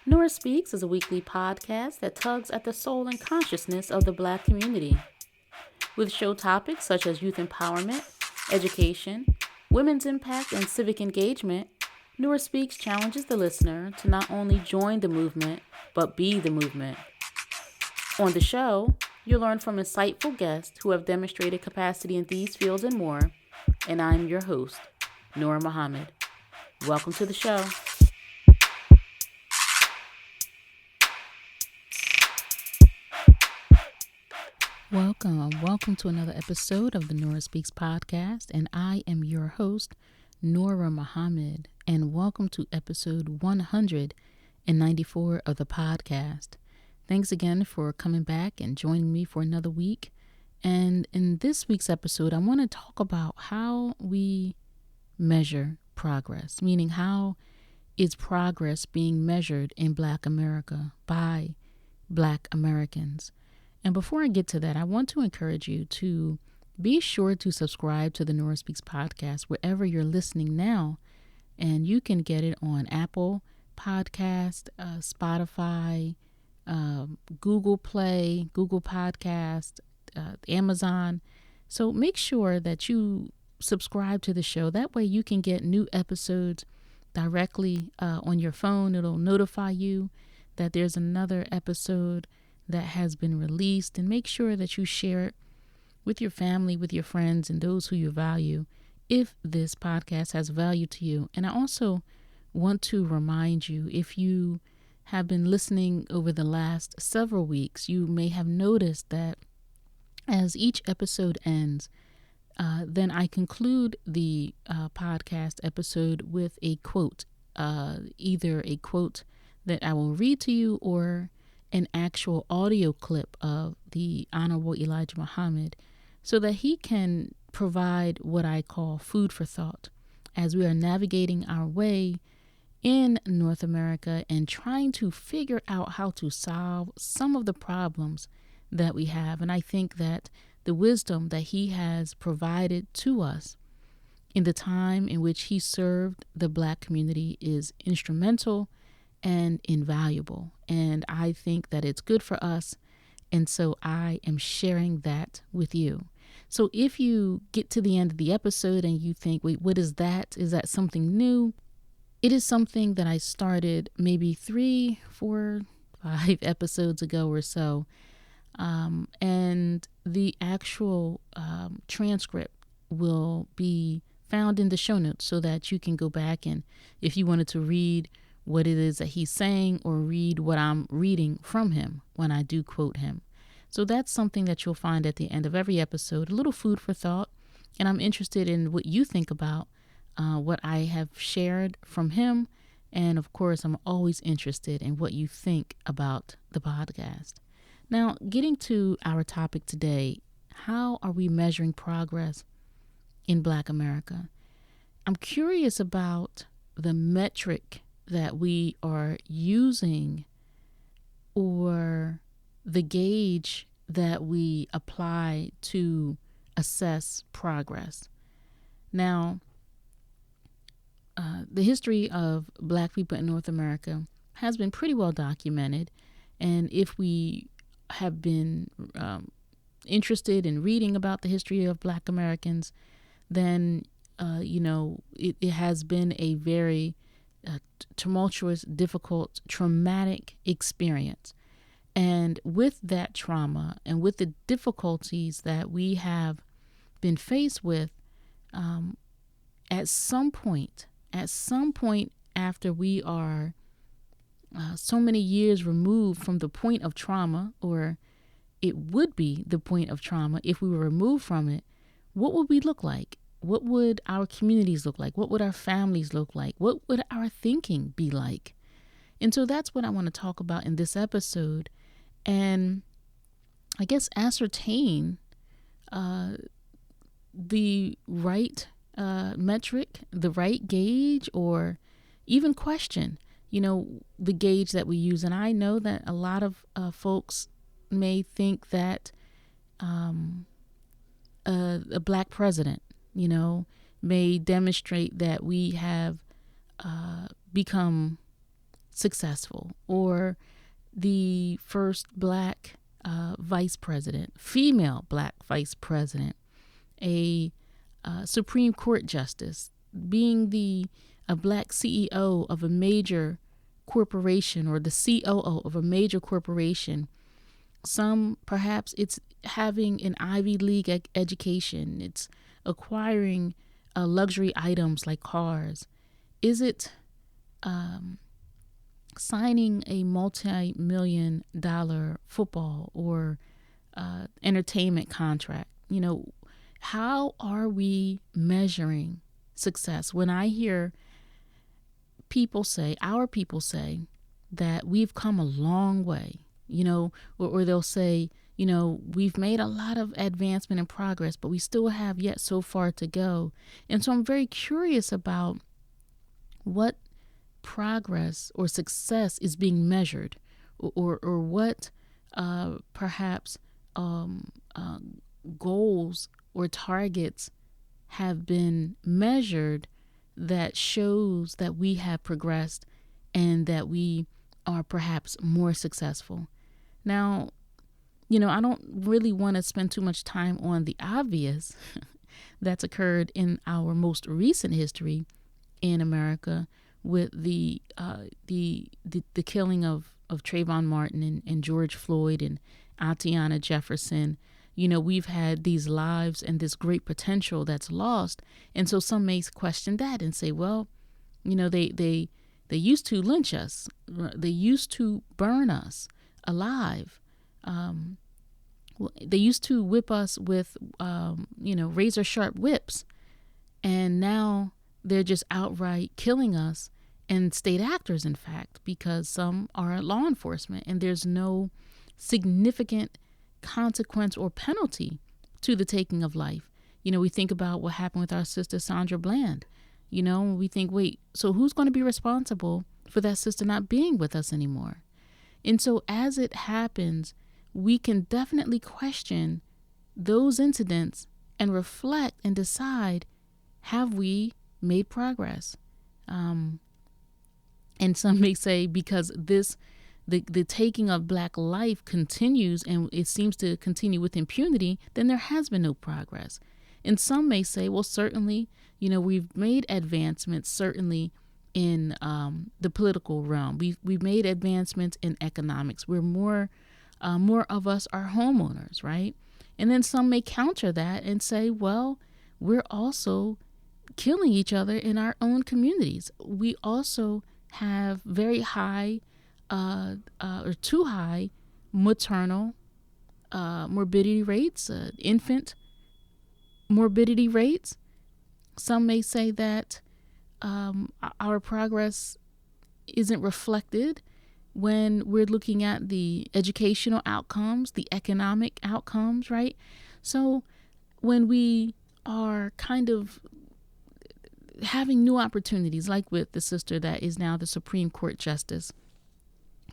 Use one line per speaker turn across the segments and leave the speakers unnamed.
Nurah Speaks is a weekly podcast that tugs at the soul and consciousness of the Black community. With show topics such as youth empowerment, education, women's impact, and civic engagement, Nurah Speaks challenges the listener to not only join the movement, but be the movement. On the show, you'll learn from insightful guests who have demonstrated capacity in these fields and more, and I'm your host, Nurah Muhammad. Welcome to the show. Welcome to another episode of the Nurah Speaks podcast, and I am your host, Nurah Muhammad, and welcome to episode 194 of the podcast. Thanks again for coming back and joining me for another week. And in this week's episode, I want to talk about how we measure progress, meaning how is progress being measured in Black America by Black Americans. And before I get to that, I want to encourage you to be sure to subscribe to the Nurah Speaks podcast wherever you're listening now. And you can get it on Apple Podcast, Spotify, Google Play, Google Podcast, Amazon. So make sure that you subscribe to the show. That way you can get new episodes directly on your phone. It'll notify you that there's another episode that has been released, and make sure that you share it with your family, with your friends, and those who you value if this podcast has value to you. And I also want to remind you, if you have been listening over the last several weeks, you may have noticed that as each episode ends, then I conclude the podcast episode with a quote, either a quote that I will read to you or an actual audio clip of the Honorable Elijah Muhammad, so that he can provide what I call food for thought as we are navigating our way in North America and trying to figure out how to solve some of the problems that we have. And I think that the wisdom that he has provided to us in the time in which he served the Black community is instrumental and invaluable. And I think that it's good for us. And so I am sharing that with you. So if you get to the end of the episode and you think, wait, what is that? Is that something new? It is something that I started maybe 3, 4, 5 episodes ago or so. And the actual transcript will be found in the show notes so that you can go back, and if you wanted to read what it is that he's saying or read what I'm reading from him when I do quote him. So that's something that you'll find at the end of every episode, a little food for thought. And I'm interested in what you think about what I have shared from him. And of course, I'm always interested in what you think about the podcast. Now, getting to our topic today, how are we measuring progress in Black America? I'm curious about the metric that we are using, or the gauge that we apply to assess progress. Now, the history of Black people in North America has been pretty well documented. And if we have been interested in reading about the history of Black Americans, then, it has been a very tumultuous, difficult, traumatic experience. And with that trauma and with the difficulties that we have been faced with, at some point after we are so many years removed from the point of trauma, or it would be the point of trauma if we were removed from it, what would we look like? What would our communities look like? What would our families look like? What would our thinking be like? And so that's what I want to talk about in this episode, and I guess ascertain the right metric, the right gauge, or even question, the gauge that we use. And I know that a lot of folks may think that a Black president, may demonstrate that we have become successful, or the first black vice president, female black vice president, a Supreme Court justice, being a black CEO of a major corporation, or the COO of a major corporation. Some, perhaps it's having an Ivy League education. It's acquiring luxury items like cars. Is it signing a multi-million-dollar football or entertainment contract? How are we measuring success? When I hear our people say that we've come a long way, or they'll say, we've made a lot of advancement and progress, but we still have yet so far to go. And so I'm very curious about what progress or success is being measured, or what perhaps goals or targets have been measured that shows that we have progressed and that we are perhaps more successful. Now, I don't really want to spend too much time on the obvious that's occurred in our most recent history in America with the killing of Trayvon Martin and George Floyd and Atiana Jefferson. We've had these lives and this great potential that's lost. And so some may question that and say, well, they used to lynch us. They used to burn us alive. They used to whip us with, razor sharp whips. And now they're just outright killing us, and state actors, in fact, because some are law enforcement and there's no significant consequence or penalty to the taking of life. We think about what happened with our sister Sandra Bland. We think, wait, so who's going to be responsible for that sister not being with us anymore? And so as it happens, we can definitely question those incidents and reflect and decide, have we made progress? And some may say, because the taking of black life continues and it seems to continue with impunity, then there has been no progress. And some may say, well, certainly, we've made advancements, certainly in the political realm. We've made advancements in economics. We're more of us are homeowners, right? And then some may counter that and say, well, we're also killing each other in our own communities. We also have very high or too high maternal morbidity rates, infant morbidity rates. Some may say that our progress isn't reflected when we're looking at the educational outcomes, the economic outcomes, right? So when we are kind of having new opportunities, like with the sister that is now the Supreme Court justice,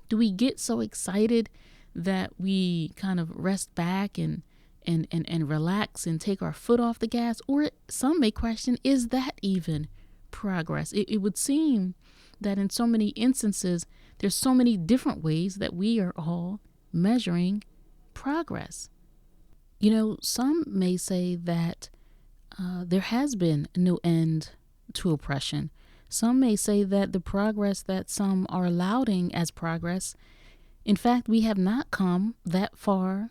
do we get so excited that we kind of rest back and relax and take our foot off the gas? Or some may question, is that even progress? It would seem that in so many instances, there's so many different ways that we are all measuring progress. Some may say that there has been no end to oppression. Some may say that the progress that some are lauding as progress, in fact, we have not come that far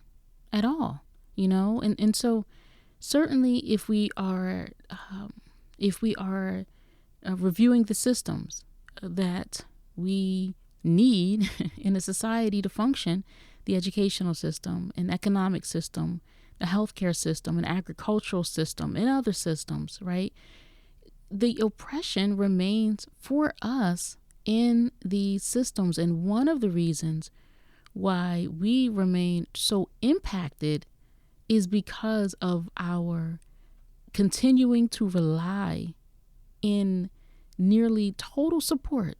at all, and so certainly if we are reviewing the systems that we need in a society to function, the educational system, an economic system, the healthcare system, an agricultural system, and other systems, right? The oppression remains for us in these systems. And one of the reasons why we remain so impacted is because of our continuing to rely in nearly total support,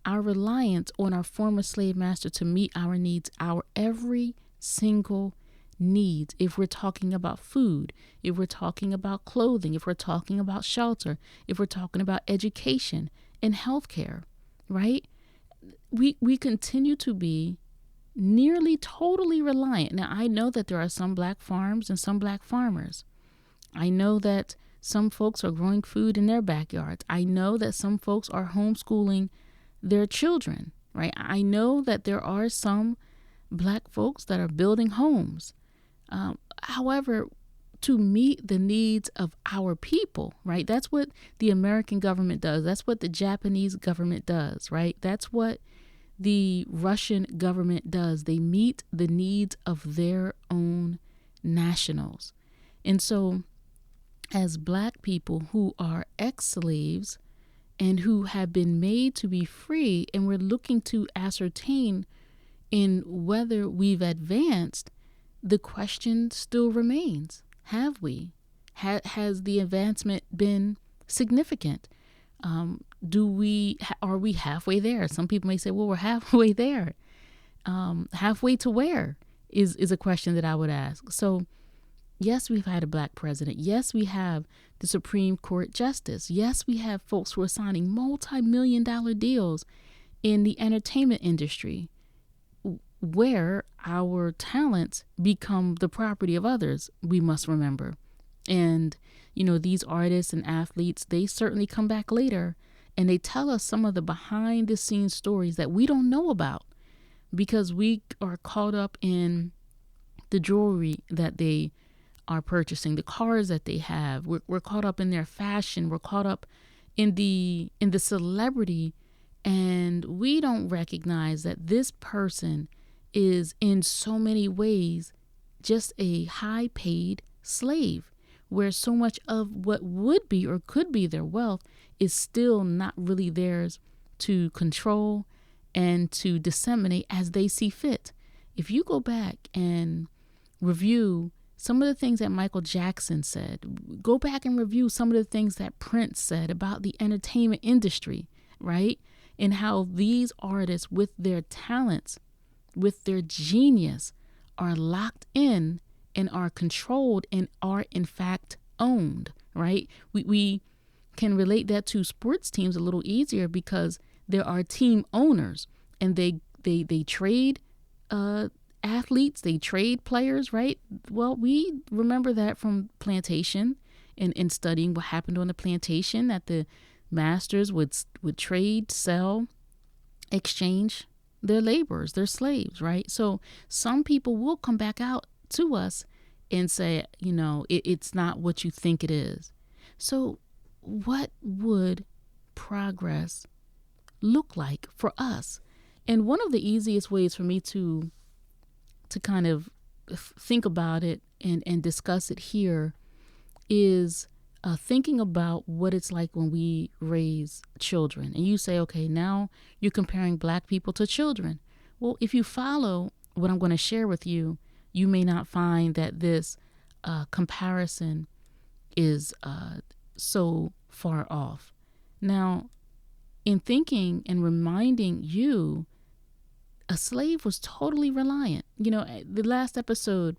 our reliance on our former slave master to meet our needs, our every single needs. If we're talking about food, if we're talking about clothing, if we're talking about shelter, if we're talking about education and healthcare, right? we continue to be nearly totally reliant. Now, I know that there are some black farms and some black farmers. I know that some folks are growing food in their backyards. I know that some folks are homeschooling their children, right? I know that there are some black folks that are building homes. However, to meet the needs of our people, right? That's what the American government does. That's what the Japanese government does, right? That's what the Russian government does. They meet the needs of their own nationals. And so as black people who are ex-slaves and who have been made to be free, and we're looking to ascertain in whether we've advanced, the question still remains. Have we? Has the advancement been significant? Are we halfway there? Some people may say, well, we're halfway there. Halfway to where is a question that I would ask. So yes, we've had a black president. Yes, we have the Supreme Court justice. Yes, we have folks who are signing multi-million-dollar deals in the entertainment industry, where our talents become the property of others, we must remember. And, these artists and athletes, they certainly come back later and they tell us some of the behind the scenes stories that we don't know about because we are caught up in the jewelry that they are purchasing, the cars that they have. We're caught up in their fashion. We're caught up in the celebrity, and we don't recognize that this person is in so many ways just a high paid slave, where so much of what would be or could be their wealth is still not really theirs to control and to disseminate as they see fit. If you go back and review some of the things that Michael Jackson said, go back and review some of the things that Prince said about the entertainment industry, right? And how these artists with their talents, with their genius, are locked in and are controlled and are in fact owned, right? We can relate that to sports teams a little easier because there are team owners and they trade athletes, they trade players, right? Well, we remember that from plantation and studying what happened on the plantation, that the masters would trade, sell, exchange their laborers, their slaves, right? So some people will come back out to us and say, it's not what you think it is. So what would progress look like for us? And one of the easiest ways for me to kind of think about it and discuss it here is thinking about what it's like when we raise children. And you say, okay, now you're comparing black people to children. Well, if you follow what I'm going to share with you, you may not find that this comparison is so far off. Now, in thinking and reminding you, a slave was totally reliant. The last episode,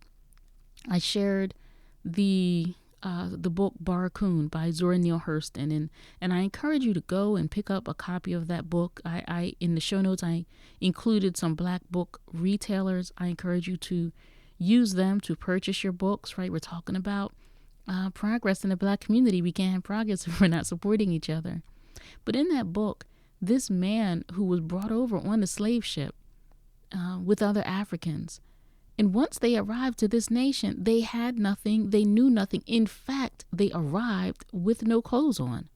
I shared the book Barracoon by Zora Neale Hurston, and I encourage you to go and pick up a copy of that book. I in the show notes, I included some black book retailers. I encourage you to use them to purchase your books, right? We're talking about progress in the black community. We can't have progress if we're not supporting each other. But in that book, this man who was brought over on the slave ship with other Africans, and once they arrived to this nation, they had nothing, they knew nothing. In fact, they arrived with no clothes on.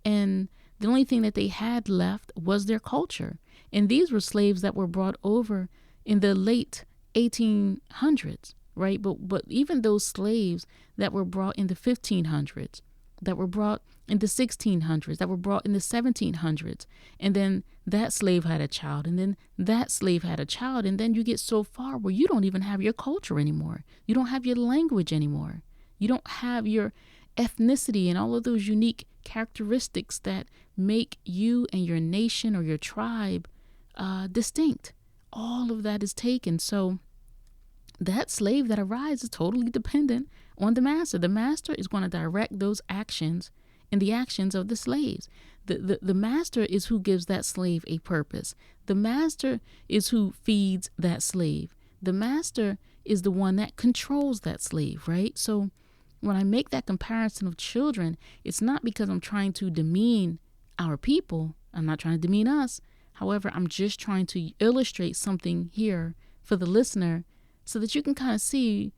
And the only thing that they had left was their culture. And these were slaves that were brought over in the late 1800s, right? But even those slaves that were brought in the 1500s, that were brought in the 1600s, that were brought in the 1700s, and then that slave had a child, and then that slave had a child, and then you get so far where you don't even have your culture anymore. You don't have your language anymore. You don't have your ethnicity and all of those unique characteristics that make you and your nation or your tribe distinct. All of that is taken. So that slave that arrives is totally dependent on the master. The master is going to direct those actions and the actions of the slaves. The master is who gives that slave a purpose. The master is who feeds that slave. The master is the one that controls that slave, right? So when I make that comparison of children, it's not because I'm trying to demean our people. I'm not trying to demean us. However, I'm just trying to illustrate something here for the listener so that you can kind of see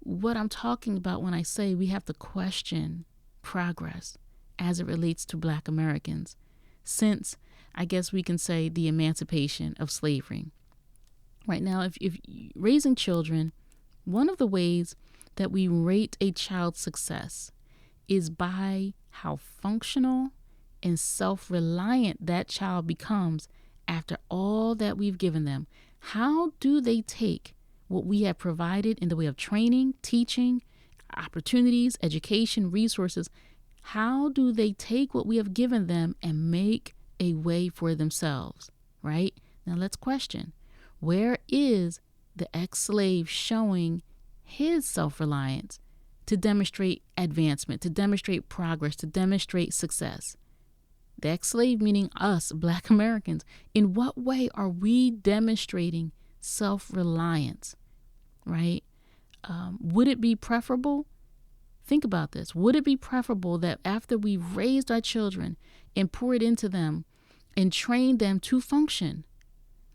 what I'm talking about when I say we have to question progress as it relates to Black Americans since, I guess we can say, the emancipation of slavery. Right now, if raising children, one of the ways that we rate a child's success is by how functional and self-reliant that child becomes after all that we've given them. How do they take what we have provided in the way of training, teaching, opportunities, education, resources? How do they take what we have given them and make a way for themselves, right? Now let's question, where is the ex-slave showing his self-reliance to demonstrate advancement, to demonstrate progress, to demonstrate success? The ex-slave, meaning us, Black Americans. In what way are we demonstrating self-reliance, right? Would it be preferable? Think about this. Would it be preferable that after we've raised our children and poured into them and trained them to function,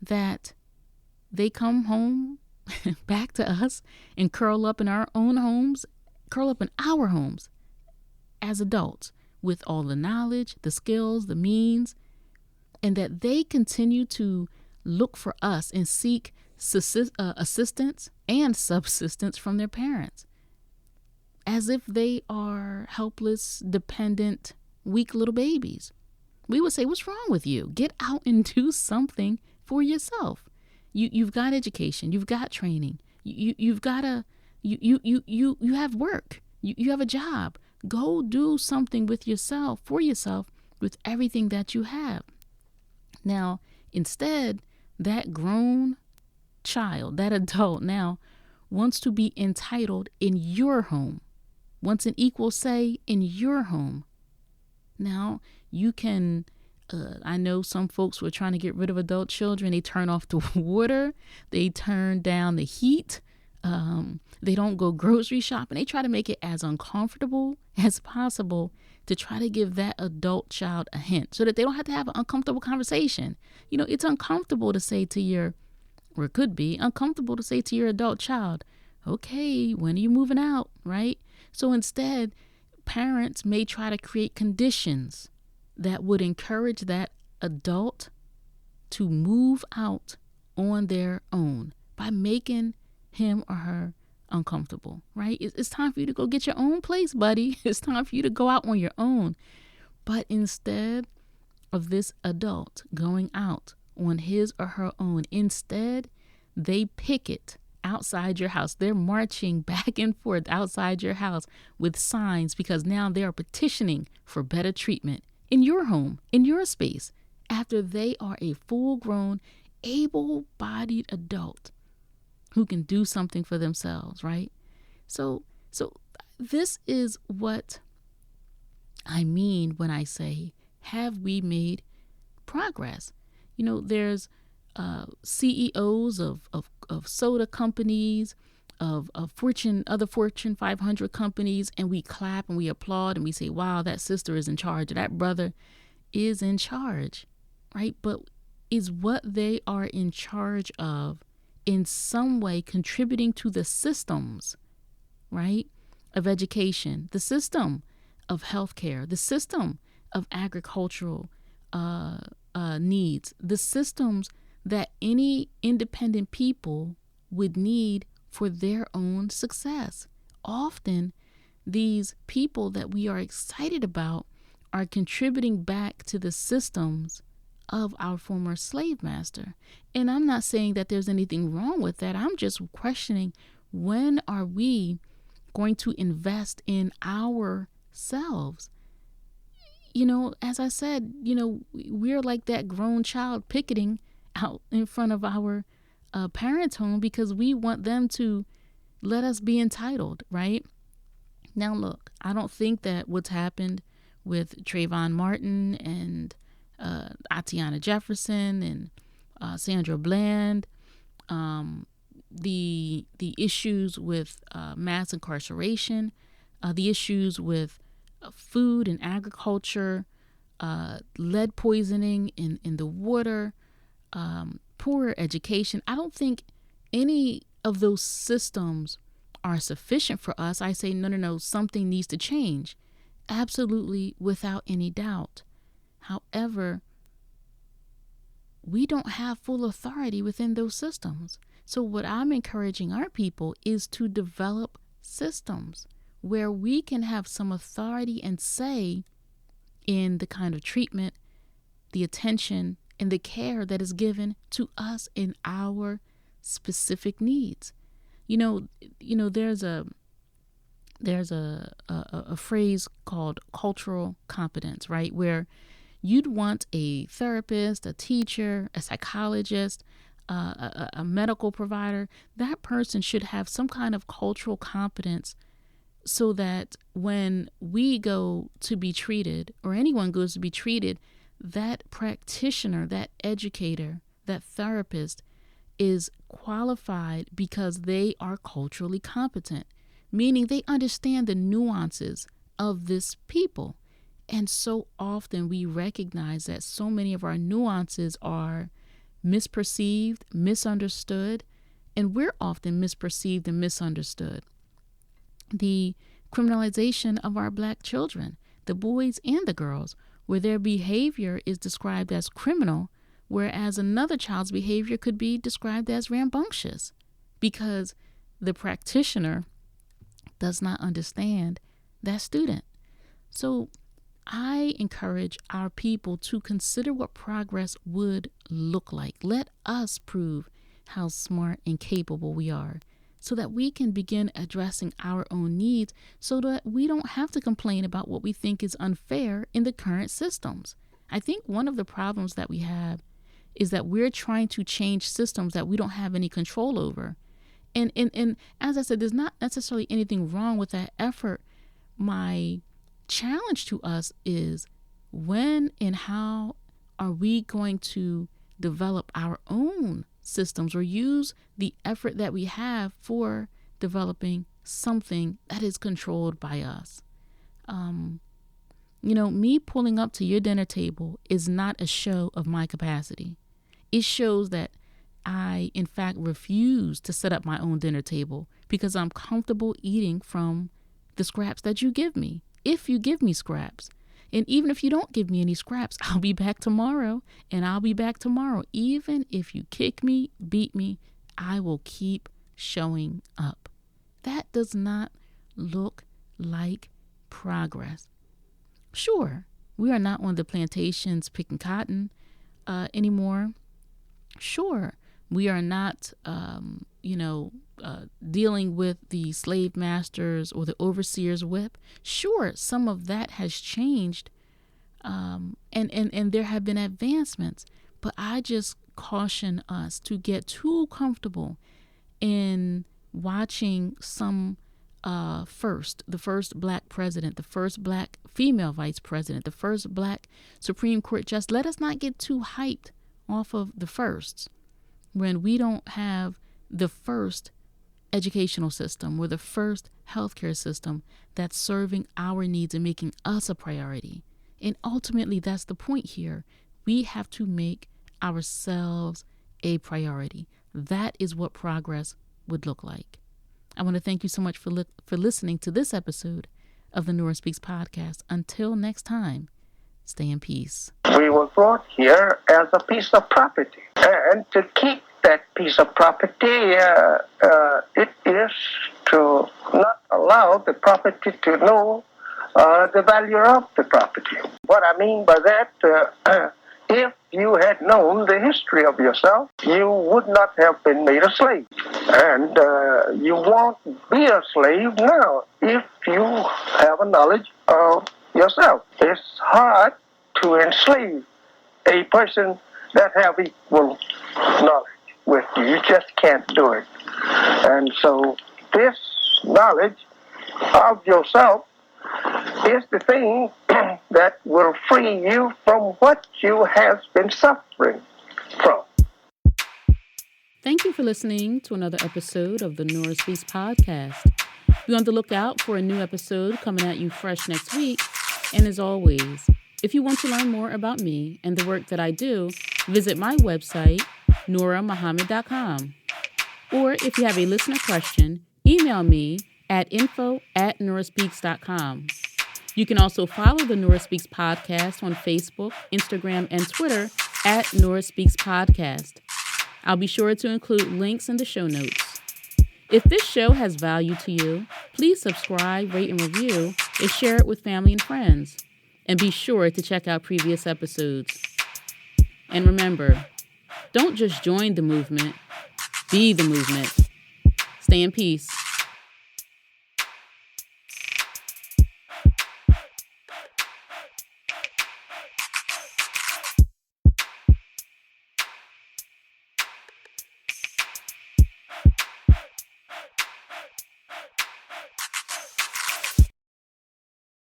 that they come home back to us and curl up in our homes as adults with all the knowledge, the skills, the means, and that they continue to look for us and seek assistance and subsistence from their parents, as if they are helpless, dependent, weak little babies? We would say, what's wrong with you? Get out and do something for yourself. You've got education, you've got training, you have work, you have a job. Go do something with yourself, for yourself, with everything that you have. Now, instead, that grown child, that adult now wants to be entitled in your home, wants an equal say in your home. Now, you can, I know some folks were trying to get rid of adult children. They turn off the water. They turn down the heat. They don't go grocery shopping. They try to make it as uncomfortable as possible to try to give that adult child a hint so that they don't have to have an uncomfortable conversation. You know, it's uncomfortable to say to your, or it could be uncomfortable to say to your adult child, okay, when are you moving out, right? So instead, parents may try to create conditions that would encourage that adult to move out on their own by making him or her uncomfortable, right? It's time for you to go get your own place, buddy. It's time for you to go out on your own. But instead of this adult going out on his or her own, instead, they picket outside your house. They're marching back and forth outside your house with signs because now they are petitioning for better treatment in your home, in your space, after they are a full-grown, able-bodied adult who can do something for themselves, right? So this is what I mean when I say, have we made progress? You know, there's CEOs of soda companies, of other Fortune 500 companies, and we clap and we applaud and we say, wow, that sister is in charge, or that brother is in charge, right? But is what they are in charge of in some way contributing to the systems, right, of education, the system of healthcare, the system of agricultural needs, the systems that any independent people would need for their own success? Often, these people that we are excited about are contributing back to the systems of our former slave master. And I'm not saying that there's anything wrong with that. I'm just questioning, when are we going to invest in ourselves? You know, as I said, you know, we're like that grown child picketing out in front of our parents' home because we want them to let us be entitled, right? Now, look, I don't think that what's happened with Trayvon Martin and Atiana Jefferson and Sandra Bland, the issues with mass incarceration, the issues with food and agriculture, lead poisoning in the water, poor education. I don't think any of those systems are sufficient for us. I say, no, something needs to change. Absolutely, without any doubt. However, we don't have full authority within those systems. So what I'm encouraging our people is to develop systems where we can have some authority and say in the kind of treatment, the attention, and the care that is given to us in our specific needs. There's a phrase called cultural competence, right? Where you'd want a therapist, a teacher, a psychologist, a medical provider. That person should have some kind of cultural competence so that when we go to be treated, or anyone goes to be treated, that practitioner, that educator, that therapist is qualified because they are culturally competent, meaning they understand the nuances of this people. And so often we recognize that so many of our nuances are misperceived, misunderstood, and we're often misperceived and misunderstood. The criminalization of our Black children, the boys and the girls, where their behavior is described as criminal, whereas another child's behavior could be described as rambunctious, because the practitioner does not understand that student. So I encourage our people to consider what progress would look like. Let us prove how smart and capable we are so that we can begin addressing our own needs so that we don't have to complain about what we think is unfair in the current systems. I think one of the problems that we have is that we're trying to change systems that we don't have any control over. And as I said, there's not necessarily anything wrong with that effort. My challenge to us is when and how are we going to develop our own systems or use the effort that we have for developing something that is controlled by us. Me pulling up to your dinner table is not a show of my capacity. It shows that I, in fact, refuse to set up my own dinner table because I'm comfortable eating from the scraps that you give me. If you give me scraps, and even if you don't give me any scraps, I'll be back tomorrow, and I'll be back tomorrow. Even if you kick me, beat me, I will keep showing up. That does not look like progress. Sure, we are not on the plantations picking cotton anymore. Sure, we are not, dealing with the slave masters or the overseer's whip. Sure, some of that has changed, and there have been advancements. But I just caution us to get too comfortable in watching the first Black president, the first Black female vice president, the first Black Supreme Court justice. Let us not get too hyped off of the firsts when we don't have the first educational system or the first healthcare system that's serving our needs and making us a priority. And ultimately, that's the point here. We have to make ourselves a priority. That is what progress would look like. I want to thank you so much for listening to this episode of the Nurah Speaks podcast. Until next time, stay in peace.
We were brought here as a piece of property. And to keep that piece of property, it is to not allow the property to know the value of the property. What I mean by that, if you had known the history of yourself, you would not have been made a slave. And you won't be a slave now if you have a knowledge of yourself. It's hard to enslave a person that have equal knowledge with you. You just can't do it. And so this knowledge of yourself is the thing that will free you from what you have been suffering from.
Thank you for listening to another episode of the Nurah Speaks podcast. Be on the lookout for a new episode coming at you fresh next week. And as always, if you want to learn more about me and the work that I do, visit my website, nurahmuhammad.com. Or if you have a listener question, email me at info@nurahspeaks.com. You can also follow the Nurah Speaks podcast on Facebook, Instagram, and Twitter at Nurah Speaks Podcast. I'll be sure to include links in the show notes. If this show has value to you, please subscribe, rate, and review, and share it with family and friends. And be sure to check out previous episodes. And remember, don't just join the movement, be the movement. Stay in peace.